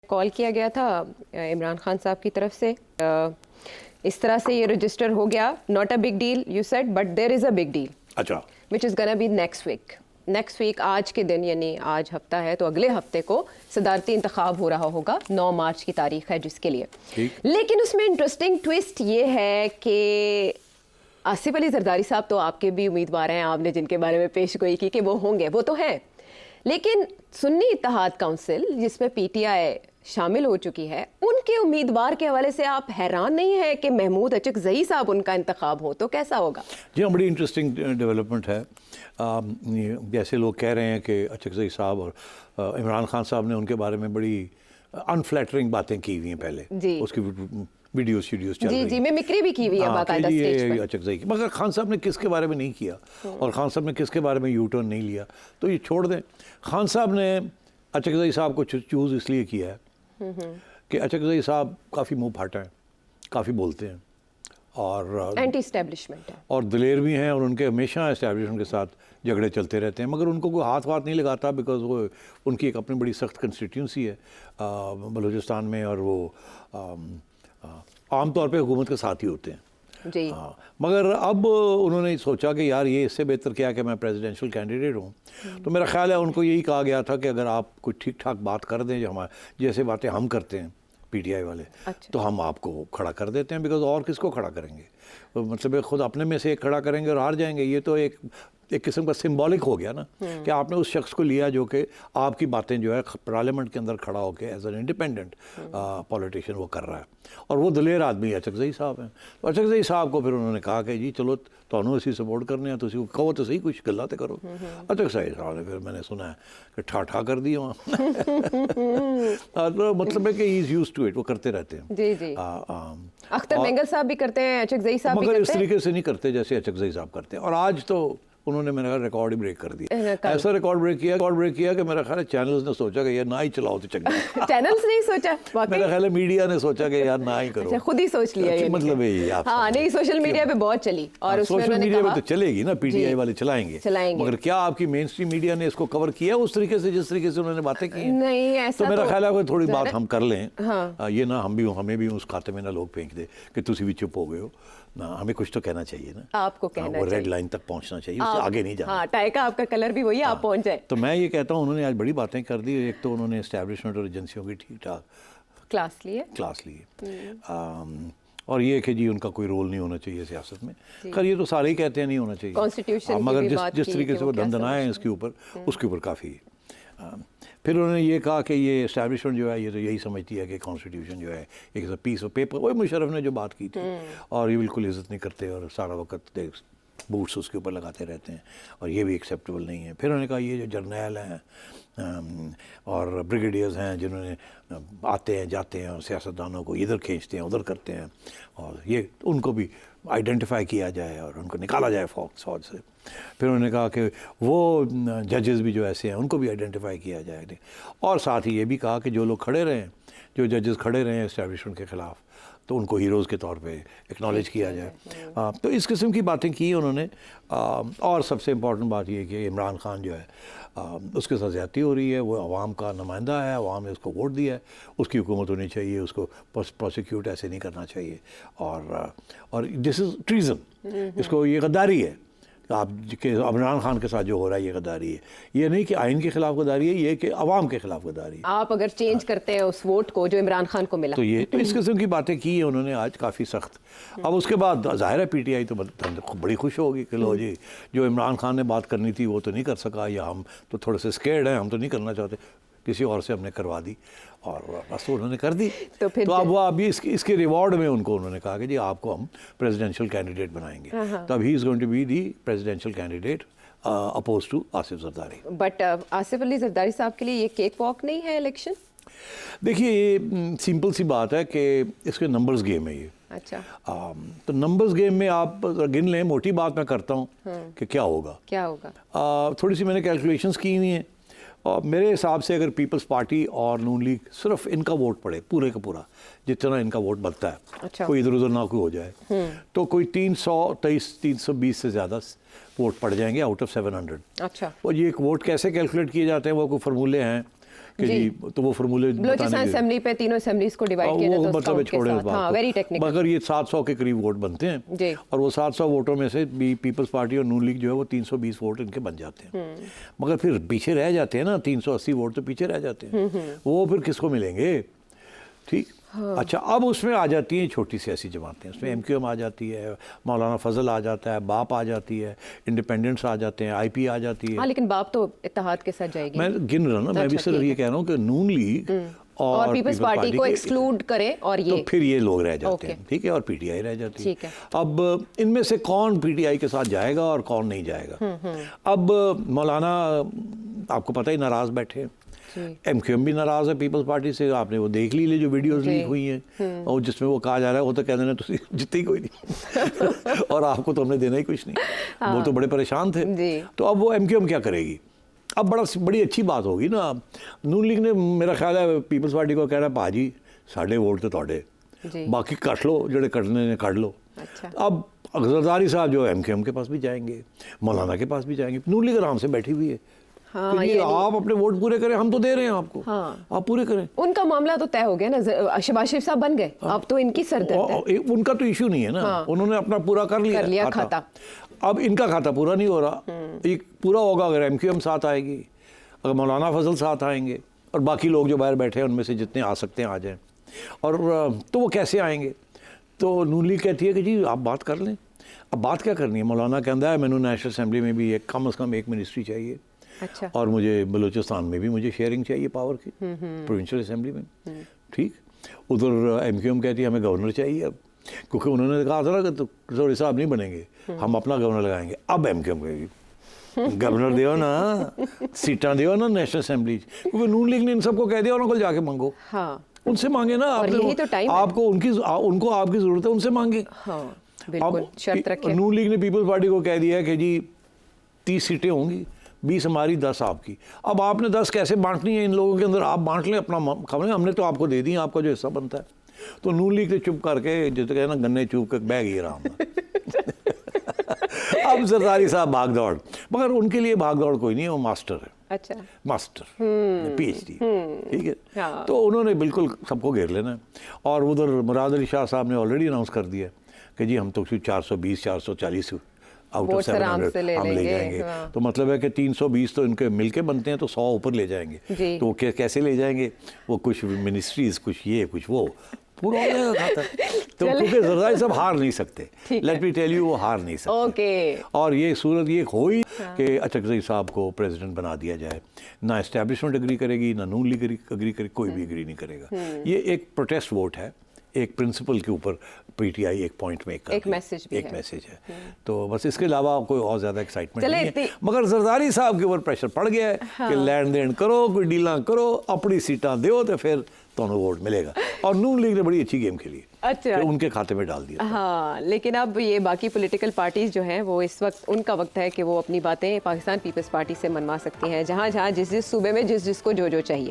Call किया गया था इमरान खान साहब की तरफ से इस तरह से ये रजिस्टर हो गया, not a big deal you said, but there is a big deal, अच्छा, which is gonna be next week आज के दिन, यानी आज हफ्ता है तो अगले हफ्ते को सदारती इंतखाब हो रहा होगा। 9 मार्च की तारीख है जिसके लिए। लेकिन उसमें इंटरेस्टिंग ट्विस्ट ये है कि आसिफ अली जरदारी साहब तो आपके भी उम्मीदवार हैं, आपने जिनके बारे में पेश गोई की कि वो होंगे, वो तो हैं, लेकिन सुन्नी इत्तेहाद काउंसिल जिसमें पीटीआई शामिल हो चुकी है, उनके उम्मीदवार के हवाले से आप हैरान नहीं है कि महमूद अचकज़ई साहब उनका इंतखाब हो तो कैसा होगा? जी हाँ, बड़ी इंटरेस्टिंग डेवलपमेंट है। जैसे लोग कह रहे हैं कि अचकज़ई साहब और इमरान खान साहब ने उनके बारे में बड़ी अनफ्लैटरिंग बातें की हुई हैं पहले, उसकी वीडियोस चल रही जी, मिमिक्री भी की हुई है बाकायदा स्टेज पर अचकज़ई की। मगर खान साहब ने किसके बारे में नहीं किया और खान साहब ने किसके बारे में यू टर्न नहीं लिया, तो ये छोड़ दें। खान साहब ने अचकज़ई साहब को चूज़ इसलिए किया है कि अचकज़ई साहब काफ़ी मुँह फाटा है, काफ़ी बोलते हैं और एंटी एस्टेब्लिशमेंट है और दिलेर भी हैं, और उनके हमेशा एस्टेब्लिशमेंट के साथ झगड़े चलते रहते हैं, मगर उनको कोई हाथ नहीं लगाता, बिकॉज वो उनकी एक अपनी बड़ी सख्त कंस्टिट्यूंसी है बलूचिस्तान में, और वो आम तौर पे हुकूमत के साथ ही होते हैं जी। हाँ, मगर अब उन्होंने सोचा कि यार ये इससे बेहतर क्या कि मैं प्रेसिडेंशियल कैंडिडेट हूँ, तो मेरा ख्याल है उनको यही कहा गया था कि अगर आप कुछ ठीक ठाक बात कर दें, जो हमारे जैसे बातें हम करते हैं पीटीआई वाले, अच्छा। तो हम आपको खड़ा कर देते हैं, बिकॉज और किसको खड़ा करेंगे, तो मतलब खुद अपने में से एक खड़ा करेंगे और हार जाएंगे। ये तो एक किस्म का सिंबॉलिक हो गया ना कि आपने उस शख्स को लिया जो कि आपकी बातें जो है पार्लियामेंट के अंदर खड़ा होकर एज एन इंडिपेंडेंट पॉलिटिशियन वो कर रहा है, और वो दलेर आदमी अचकज़ई साहब हैं। तो अचकज़ई साहब को फिर उन्होंने कहा कि जी चलो ਤੁਹਾਨੂੰ ਅਸੀਂ सपोर्ट करने हैं, तो कहो तो सही, कुछ गल्ला तो करो। अचकज़ई साहब ने फिर मैंने सुना है कि ठा कर दी वहाँ तो मतलब है कि he is used to it, वो करते रहते हैं। जी जी। अख्तर मेंगल साहब भी करते हैं, अचकज़ई साहब भी करते हैं, मगर इस तरीके से नहीं करते जैसे अचकज़ई साहब करते हैं। और आज तो उन्होंने मेरा रिकॉर्ड ही ब्रेक कर दिया, ऐसा रिकॉर्ड ब्रेक किया कि मेरा ख्याल है चैनल्स ने सोचा कि यार ना ही चलाओ तो चंगा। चैनल्स नहीं सोचा, मेरा ख्याल है मीडिया ने सोचा कि यार ना ही करो। अच्छा, खुद ही सोच लिया ये, मतलब है आप। हाँ, नहीं, सोशल मीडिया पे बहुत चली, और सोशल मीडिया पे तो चलेगी ना, पीटीआई वाले चलाएंगे, मगर क्या आपकी मेन स्ट्रीम मीडिया ने इसको कवर किया उस तरीके से जिस तरीके से उन्होंने बातें की? नहीं, ऐसा तो मेरा ख्याल है थोड़ी बात हम कर लें, हाँ। ये ना हमें भी उस खाते में ना लोग फेंक दे कि तुसी भी चुप हो गए हो ना, हमें कुछ तो कहना चाहिए ना, आपको कहना वो चाहिए, रेड लाइन तक पहुंचना चाहिए, उससे आगे नहीं जाना। हाँ, टाई का आपका कलर भी वही है, आप पहुंच जाए। तो मैं ये कहता हूँ उन्होंने आज बड़ी बातें कर दी। एक तो उन्होंने एस्टैब्लिशमेंट और एजेंसियों की ठीक ठाक क्लास लिए और ये कि जी उनका कोई रोल नहीं होना चाहिए सियासत में। खैर ये तो सारे ही कहते हैं नहीं होना चाहिए, कॉन्स्टिट्यूशन मगर जिस तरीके से वो दंदनाए हैं इसके ऊपर, उसके ऊपर काफ़ी। फिर उन्होंने ये कहा कि ये एस्टैब्लिशमेंट जो है ये तो यही समझती है कि कॉन्स्टिट्यूशन जो है एक पीस ऑफ पेपर, वही मुशर्रफ ने जो बात की थी, और ये बिल्कुल इज़्ज़त नहीं करते और सारा वक्त बूट्स उसके ऊपर लगाते रहते हैं, और ये भी एक्सेप्टेबल नहीं है। फिर उन्होंने कहा ये जो जर्नैल हैं और ब्रिगेडियर्स हैं जिन्होंने आते हैं जाते हैं और सियासतदानों को इधर खींचते हैं उधर करते हैं, और ये उनको भी आइडेंटिफाई किया जाए और उनको निकाला जाए फौज से। फिर उन्होंने कहा कि वो जजेस भी जो ऐसे हैं उनको भी आइडेंटिफाई किया जाए, और साथ ही ये भी कहा कि जो लोग खड़े रहें, जो जजेस खड़े रहें एस्टैब्लिशमेंट के ख़िलाफ़, तो उनको हीरोज़ के तौर पे एक्नॉलेज किया जाए। तो इस किस्म की बातें की उन्होंने। और सबसे इम्पॉर्टेंट बात ये कि इमरान खान जो है उसके साथ ज़्यादती हो रही है, वो अवाम का नुमाइंदा है, अवाम ने उसको वोट दिया है, उसकी हुकूमत होनी चाहिए, उसको प्रोसिक्यूट ऐसे नहीं करना चाहिए, और दिस इज़ ट्रीज़न, इसको ये गद्दारी है आप के इमरान खान के साथ जो हो रहा है, ये गद्दारी है। ये नहीं कि आइन के खिलाफ गद्दारी है, ये कि अवाम के खिलाफ गद्दारी है। आप अगर चेंज करते हैं उस वोट को जो इमरान खान को मिला, तो इस किस्म की बातें की है उन्होंने आज काफ़ी सख्त। अब उसके बाद ज़ाहिर है पीटीआई तो बड़ी खुश होगी कि लो जी, जो इमरान खान ने बात करनी थी वो तो नहीं कर सका, या हम तो थोड़े से स्केर्ड हैं, हम तो नहीं करना चाहते, किसी और से हमने करवा दी, और बस उन्होंने कर दी। तो अब वो अभी इसके रिवॉर्ड में उन्होंने कहा कि जी आपको हम प्रेसिडेंशियल कैंडिडेट बनाएंगे, तब he is going to be the presidential candidate oppose to Asif Zardari. But Asif Ali Zardari साहब के लिए ये केक वॉक नहीं है इलेक्शन? देखिए ये सिंपल सी बात है कि इसके नंबर्स गेम है ये। अच्छा। तो नंबर्स गेम में आप गिन लें, मोटी बात मैं करता हूँ कि क्या होगा। थोड़ी सी मैंने कैलकुलेशंस की हुई हैं, और मेरे हिसाब से अगर पीपल्स पार्टी और नून लीग सिर्फ इनका वोट पड़े, पूरे का पूरा जितना इनका वोट बनता है, अच्छा, कोई इधर उधर ना कोई हो जाए, तो कोई 323-320 से ज़्यादा वोट पड़ जाएंगे आउट ऑफ 700। अच्छा। और ये एक वोट कैसे कैलकुलेट किए जाते हैं, वो कोई फार्मूले हैं कि जी तो वो फार्मूले बलूचिस्तान असेंबली पे तीनों असेंबलीज को डिवाइड किया जाता है, मतलब छोड़े इस बात हाँ, वेरी टेक्निकल। मगर ये 700 के करीब वोट बनते हैं जी। और वो 700 वोटों में से भी पीपल्स पार्टी और नून लीग जो है वो 320 वोट इनके बन जाते हैं, मगर फिर पीछे रह जाते हैं ना, 380 वोट तो पीछे रह जाते हैं, वो फिर किसको मिलेंगे? ठीक। हाँ। अच्छा, अब उसमें आ जाती हैं छोटी सी ऐसी जमातें, उसमें एमक्यूएम आ जाती है, मौलाना फजल आ जाता है, बाप आ जाती है, इंडिपेंडेंट्स आ जाते हैं, आईपी आ जाती है। हाँ, लेकिन बाप तो इत्तेहाद के साथ जाएगी। मैं गिन रहा ना, मैं भी सिर्फ ये कह रहा हूँ कि नून लीग और पीपल्स पार्टी को एक्सक्लूड करें और ये तो फिर ये लोग रह जाते हैं, ठीक है, और पीटीआई रह जाती है। ठीक है। अब इनमें से कौन पीटीआई के साथ जाएगा और कौन नहीं जाएगा? अब मौलाना आपको पता ही नाराज बैठे हैं, एमक्यूएम भी नाराज है पीपल्स पार्टी से, आपने वो देख ली जो वीडियोस लीक हुई हैं और जिसमें वो कहा जा रहा है वो तो कह देना तुम जितने ही कोई नहीं और आपको तो हमने देना ही कुछ नहीं। हाँ। वो तो बड़े परेशान थे। तो अब वो एमक्यूएम क्या करेगी? अब बड़ी अच्छी बात होगी ना, नून लीग ने मेरा ख्याल है पीपल्स पार्टी को कह रहा है भाजी साढ़े वोट तो तोड़े, बाकी कट लो जो कटने ने कट लो। अच्छा। अब जरदारी साहब जो एमक्यूएम के पास भी जाएंगे, मौलाना के पास भी जाएंगे, नून लीग आराम से बैठी हुई है। हाँ, ये आप अपने वोट पूरे करें, हम तो दे रहे हैं आपको। हाँ। आप पूरे करें। उनका मामला तो तय हो गया ना, शहबाज शरीफ साहब बन गए, अब तो इनकी सरदर्द है। उनका तो इशू नहीं है ना। हाँ। उन्होंने अपना पूरा कर लिया खाता। अब इनका खाता पूरा नहीं हो रहा, ये पूरा होगा अगर एमक्यूएम साथ आएगी, अगर मौलाना फजल साथ आएंगे और बाकी लोग जो बाहर बैठे हैं उनमें से जितने आ सकते हैं आ जाएं। और तो वो कैसे आएंगे? तो नून लीग कहती है कि जी आप बात कर लें। अब बात क्या करनी है? मौलाना कहता है मैंने नेशनल असेंबली में भी कम से कम एक मिनिस्ट्री चाहिए। अच्छा। और मुझे बलूचिस्तान में भी मुझे शेयरिंग चाहिए पावर की, प्रोविंशियल असेंबली में। ठीक। उधर एमक्यूएम कहती है हमें गवर्नर चाहिए अब, क्योंकि उन्होंने कहा था ना कि तो साहब नहीं बनेंगे, हम अपना गवर्नर लगाएंगे। अब एमक्यूएम कहेगी गवर्नर दो ना, सीटा दो ना नेशनल असेंबली, क्योंकि नून लीग ने इन सबको कह दिया उनको जाके मांगो। हाँ। उनसे मांगे ना, आपको उनको आपकी जरूरत है, उनसे मांगे। हाँ, बिल्कुल शर्त रखें। नून लीग ने पीपल्स पार्टी को कह दिया कि जी 30 सीटें होंगी, 20 हमारी, 10 आपकी। अब आपने 10 कैसे बांटनी है इन लोगों के अंदर? आप बांट लें अपना खबर, हमने तो आपको दे दी, आपका जो हिस्सा बनता है। तो नून लीग ने चुप करके जैसे कहना गन्ने चुप कर बह गई आराम में। अब जरदारी साहब भाग दौड़, मगर उनके लिए भाग दौड़ कोई नहीं है, वो मास्टर है। अच्छा। मास्टर, पीएचडी, ठीक है। हाँ। तो उन्होंने बिल्कुल सबको घेर लेना है। और उधर मुराद अली शाह साहब ने ऑलरेडी अनाउंस कर दिया कि जी हम तो 420 440 आउट ऑफ 700 हम ले जाएंगे। हाँ। तो मतलब है कि 320 तो इनके मिलके बनते हैं, तो 100 ऊपर ले जाएंगे। तो कैसे ले जाएंगे? वो कुछ मिनिस्ट्रीज, कुछ ये कुछ वो, पूरा हो जाएगा खाता। तो क्योंकि जरदारी साहब हार नहीं सकते, लेट मी टेल यू, वो हार नहीं सकते। ओके। और ये सूरत ये हुई कि अचकज़ई साहब को प्रेसिडेंट बना दिया जाए, ना एस्टैब्लिशमेंट एग्री करेगी, ना नून लीग एग्री करेगी, कोई भी एग्री नहीं करेगा। ये एक प्रोटेस्ट वोट है, एक प्रिंसिपल के ऊपर पीटीआई एक पॉइंट में एक मैसेज है। तो बस इसके अलावा कोई और ज़्यादा एक्साइटमेंट नहीं है। मगर जरदारी साहब के ऊपर प्रेशर पड़ गया है कि लेन देन करो, कोई डीला करो, अपनी सीटा दो तो फिर दोनों वोट मिलेगा। और नून लीग ने बड़ी अच्छी गेम खेली। अच्छा। तो उनके खाते में डाल दिया। हाँ, लेकिन अब ये बाकी पॉलिटिकल पार्टीज जो हैं वो इस वक्त उनका वक्त है कि वो अपनी बातें पाकिस्तान पीपल्स पार्टी से मनवा सकती हैं, जहाँ जिस सूबे में जिसको जो चाहिए।